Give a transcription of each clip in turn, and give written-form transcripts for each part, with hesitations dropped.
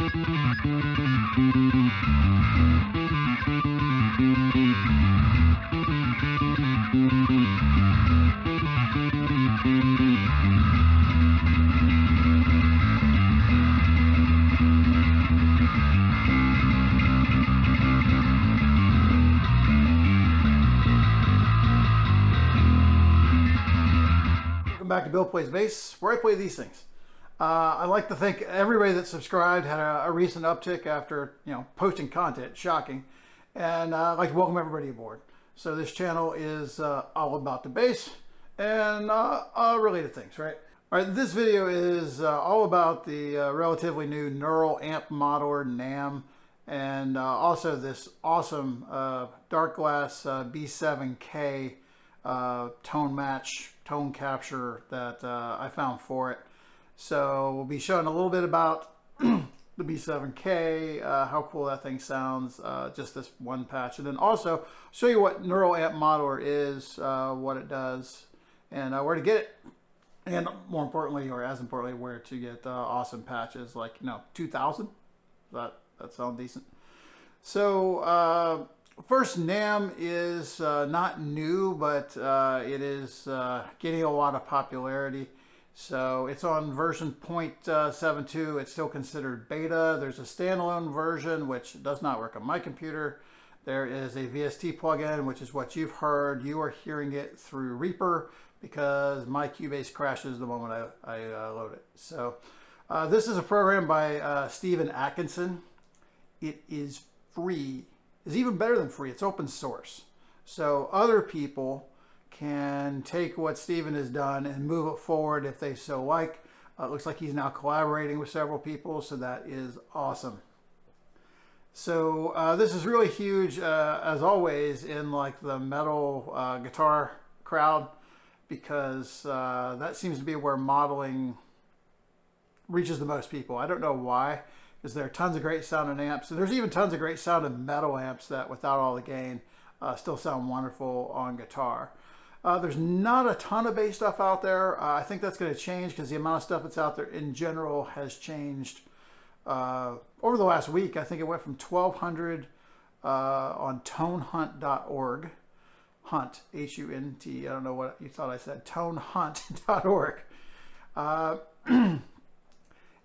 Back to Bill Plays Bass, where I play these things. I like to think everybody that subscribed had a recent uptick after posting content. Shocking. And I'd like to welcome everybody aboard. So this channel is all about the bass and related things, right? All right, this video is all about the relatively new neural amp modeler NAMM, and also this awesome Darkglass B7K tone match, tone capture that I found for it. So we'll be showing a little bit about the B7K, how cool that thing sounds, just this one patch, and then also show you what neural amp modeler is, what it does, and where to get it, and more importantly, or as importantly, where to get awesome patches like 2000. That sounds decent. So first, NAMM is not new, but it is getting a lot of popularity. So it's on version 0.72. It's still considered beta. There's a standalone version, which does not work on my computer. There is a VST plugin, which is what you've heard. You are hearing it through Reaper because my Cubase crashes the moment I load it. So this is a program by Stephen Atkinson. It is free. Is even better than free. It's open source. So other people can take what Steven has done and move it forward if they so like. It looks like he's now collaborating with several people, so that is awesome. So this is really huge, as always, in like the metal guitar crowd, because that seems to be where modeling reaches the most people. I don't know why. Because there are tons of great sounding amps, and there's even tons of great sounding metal amps that, without all the gain, still sound wonderful on guitar. There's not a ton of bass stuff out there. I think that's going to change because the amount of stuff that's out there in general has changed over the last week. I think it went from 1,200 on tonehunt.org. Hunt, H-U-N-T. I don't know what you thought I said. Tonehunt.org.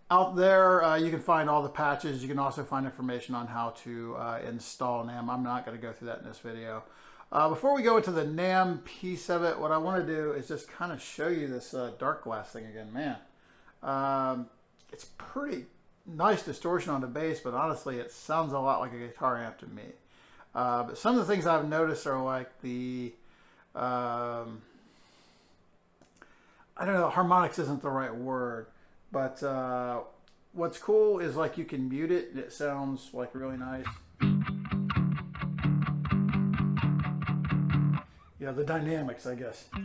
Out there, you can find all the patches. You can also find information on how to install NAMM. I'm not going to go through that in this video. Before we go into the NAMM piece of it, what I want to do is just kind of show you this Darkglass thing again. Man, it's pretty nice distortion on the bass, but honestly, it sounds a lot like a guitar amp to me. But some of the things I've noticed are like the, I don't know, harmonics isn't the right word. But what's cool is like you can mute it and it sounds like really nice. Yeah, the dynamics, I guess. I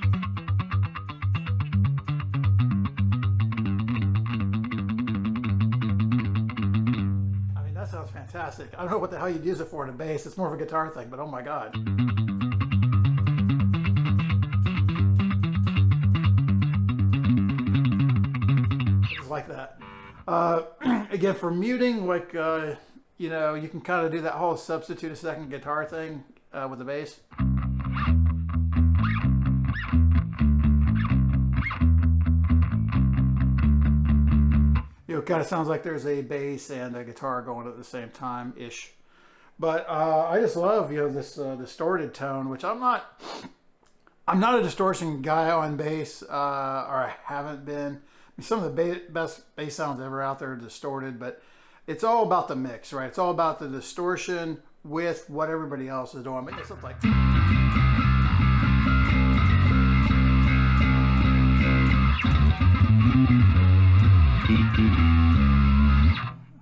mean, that sounds fantastic. I don't know what the hell you'd use it for in a bass. It's more of a guitar thing, but oh my God. Like that. Again, for muting, like you can kind of do that whole substitute a second guitar thing with the bass. It kind of sounds like there's a bass and a guitar going at the same time ish. But I just love this distorted tone, which I'm not a distortion guy on bass, or I haven't been. Some of the best bass sounds ever out there are distorted, but it's all about the mix, right? It's all about the distortion with what everybody else is doing. It sounds like...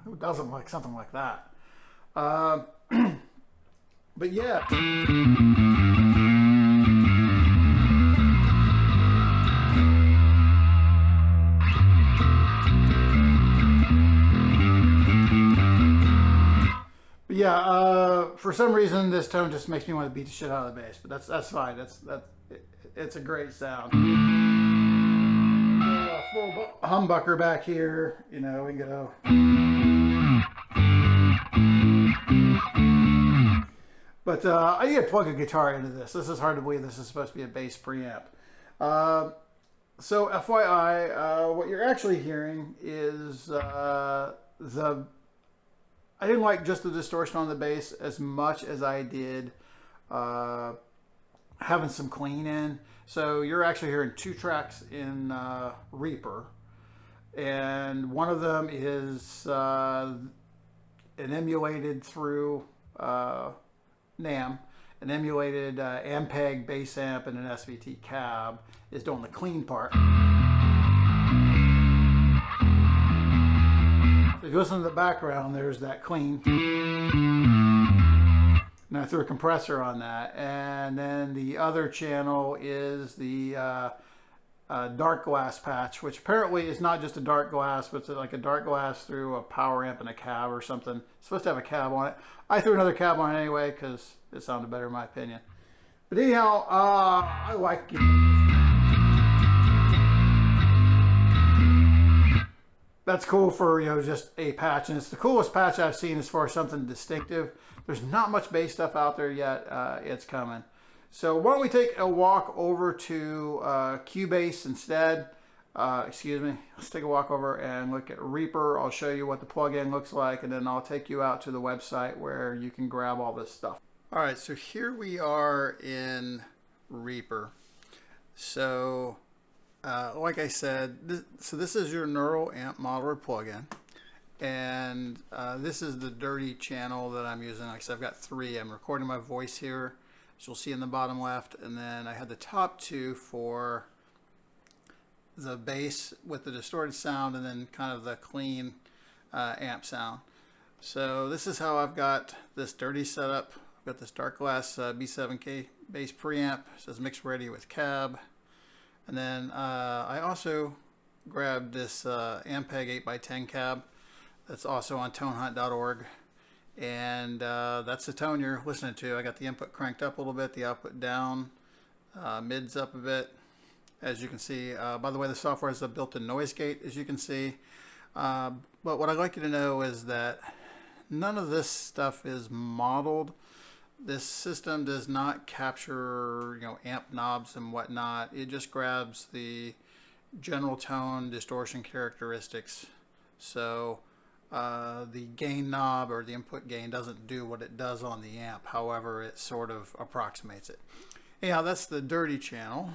Who doesn't like something like that? But yeah. Yeah, for some reason this tone just makes me want to beat the shit out of the bass, but that's fine. It's a great sound. Full humbucker back here, we can go. But I need to plug a guitar into this. This is hard to believe this is supposed to be a bass preamp. So FYI, what you're actually hearing is I didn't like just the distortion on the bass as much as I did having some clean in. So you're actually hearing two tracks in Reaper, and one of them is an emulated through NAMM, an emulated Ampeg bass amp and an SVT cab is doing the clean part. So if you listen to the background, there's that clean. And I threw a compressor on that. And then the other channel is the Darkglass patch, which apparently is not just a Darkglass, but it's like a Darkglass through a power amp and a cab or something. It's supposed to have a cab on it. I threw another cab on it anyway because it sounded better in my opinion. But anyhow, I like it. That's cool for, you know, just a patch, and it's the coolest patch I've seen as far as something distinctive. There's not much bass stuff out there yet. It's coming. So why don't we take a walk over to Cubase instead. Excuse me. Let's take a walk over and look at Reaper. I'll show you what the plugin looks like, and then I'll take you out to the website where you can grab all this stuff. All right, so here we are in Reaper. So like I said, this is your neural amp modeler plugin, and this is the dirty channel that I'm using. Like I said, I've got three. I'm recording my voice here, as you'll see in the bottom left, and then I had the top two for the bass with the distorted sound, and then kind of the clean amp sound. So this is how I've got this dirty setup. I've got this Darkglass B7K bass preamp. It says mix ready with cab. And then I also grabbed this Ampeg 8x10 cab that's also on tonehunt.org. And that's the tone you're listening to. I got the input cranked up a little bit, the output down, mids up a bit. As you can see, by the way, the software has a built-in noise gate, as you can see. But what I'd like you to know is that none of this stuff is modeled. This system does not capture, you know, amp knobs and whatnot. It just grabs the general tone distortion characteristics. So the gain knob or the input gain doesn't do what it does on the amp. However, it sort of approximates it. Yeah, that's the dirty channel,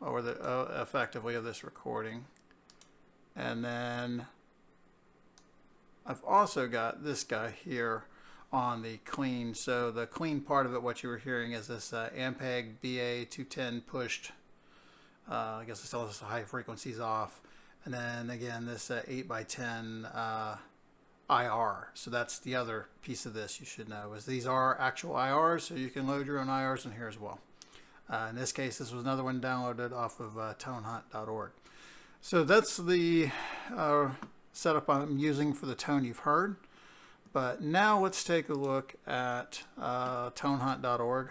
or the effectively of this recording. And then I've also got this guy here on the clean. So the clean part of it, what you were hearing is this Ampeg BA210 pushed. I guess it's all just the high frequencies off. And then again, this 8x10 IR. So that's the other piece of this you should know, is these are actual IRs, so you can load your own IRs in here as well. In this case, this was another one downloaded off of tonehunt.org. So that's the setup I'm using for the tone you've heard. But now let's take a look at tonehunt.org.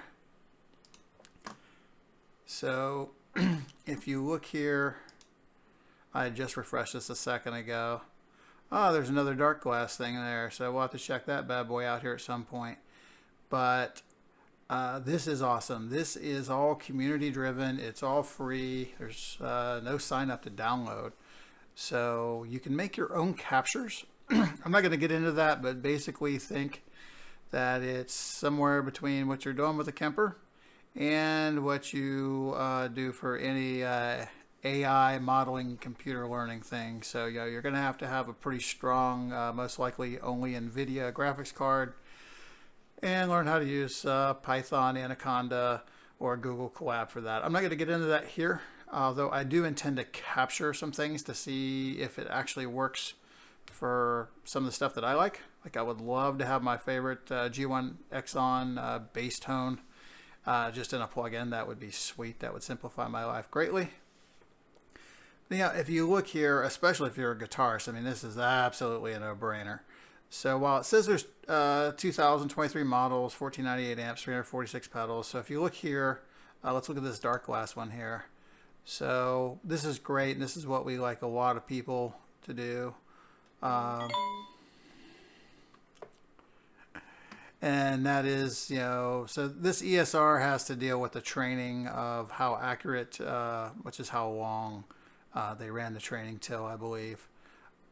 So if you look here, I just refreshed this a second ago. Oh, there's another Darkglass thing in there, so we'll have to check that bad boy out here at some point. But this is awesome. This is all community driven. It's all free. There's no sign up to download. So you can make your own captures. I'm not going to get into that, but basically think that it's somewhere between what you're doing with a Kemper and what you do for any AI modeling computer learning thing. So you know, you're going to have a pretty strong, most likely only NVIDIA graphics card, and learn how to use Python, Anaconda, or Google Colab for that. I'm not going to get into that here, although I do intend to capture some things to see if it actually works for some of the stuff that I like. Like I would love to have my favorite G1 Exxon bass tone just in a plugin. That would be sweet. That would simplify my life greatly. Yeah, if you look here, especially if you're a guitarist, I mean, this is absolutely a no-brainer. So while it says there's 2023 models, 1498 amps, 346 pedals. So if you look here, let's look at this Darkglass one here. So this is great, and this is what we like a lot of people to do. And that is, so this ESR has to deal with the training of how accurate, which is how long they ran the training till, I believe.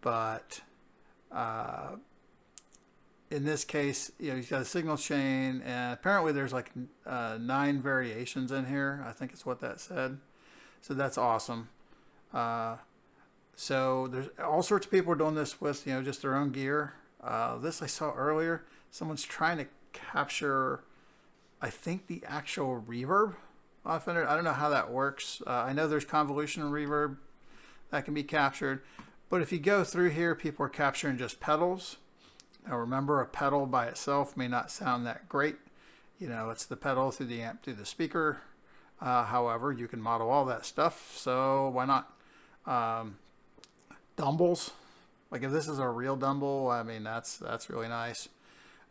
But in this case, you've got a signal chain, and apparently there's like 9 variations in here. I think it's what that said. So that's awesome. So there's all sorts of people are doing this with, just their own gear. This I saw earlier. Someone's trying to capture, I think, the actual reverb off it. I don't know how that works. I know there's convolution reverb that can be captured. But if you go through here, people are capturing just pedals. Now remember, a pedal by itself may not sound that great. It's the pedal through the amp, through the speaker. However, you can model all that stuff, so why not? Dumbles. Like if this is a real dumble, I mean, that's really nice.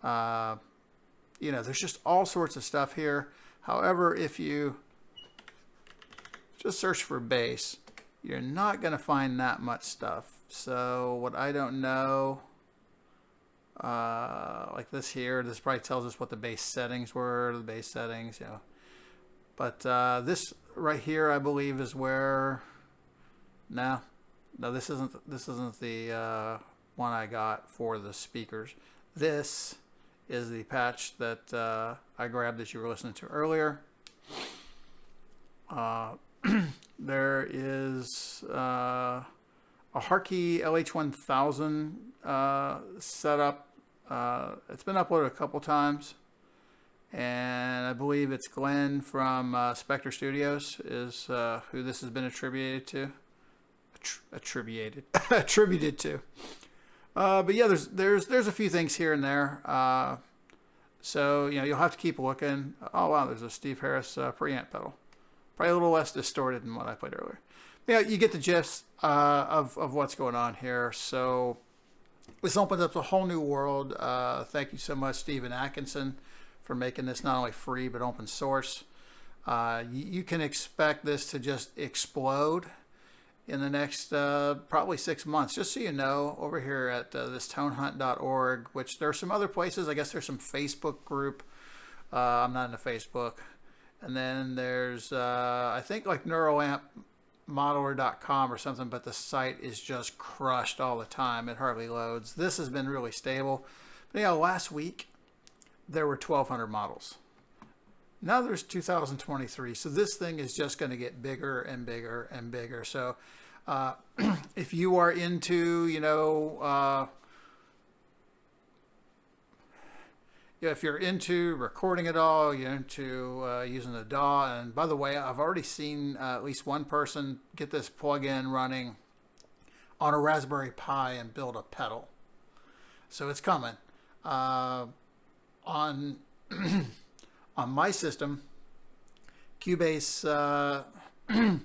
There's just all sorts of stuff here. However, if you just search for bass, you're not going to find that much stuff. So what I don't know, like this here, this probably tells us what the bass settings were, the bass settings, But this right here, I believe, is where, no, this isn't the one I got for the speakers. This is the patch that I grabbed that you were listening to earlier. There is a Harkey LH1000 setup. It's been uploaded a couple times, and I believe it's Glenn from Spectre Studios is who this has been attributed to. Attributed to. But yeah, there's a few things here and there. So you'll have to keep looking. Oh wow, there's a Steve Harris preamp pedal. Probably a little less distorted than what I played earlier. Yeah, you get the gist of what's going on here. So this opens up a whole new world. Thank you so much, Stephen Atkinson, for making this not only free but open source. You can expect this to just explode in the next probably 6 months. Just so you know, over here at this tonehunt.org, which there are some other places. I guess there's some Facebook group. I'm not into Facebook. And then there's, I think, like neuroampmodeler.com or something, but the site is just crushed all the time. It hardly loads. This has been really stable. But last week there were 1,200 models. Now there's 2023, so this thing is just going to get bigger and bigger and bigger. So if you are into, if you're into recording it all, you're into using the DAW. And by the way, I've already seen at least one person get this plug-in running on a Raspberry Pi and build a pedal. So it's coming. On my system, Cubase, on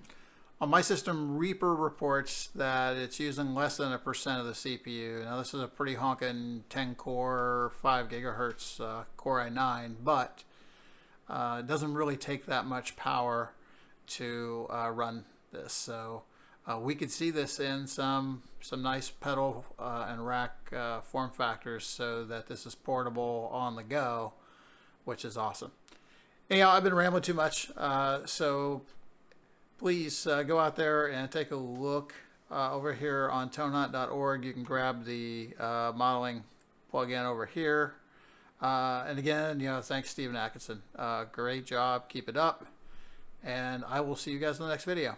my system, Reaper reports that it's using less than 1% of the CPU. Now this is a pretty honking 10-core, 5 gigahertz Core i9, but it doesn't really take that much power to run this. So we could see this in some nice pedal and rack form factors, so that this is portable on the go, which is awesome. Anyhow, I've been rambling too much, so please go out there and take a look over here on tonehunt.org. You can grab the modeling plugin over here. And again, thanks, Stephen Atkinson. Great job. Keep it up. And I will see you guys in the next video.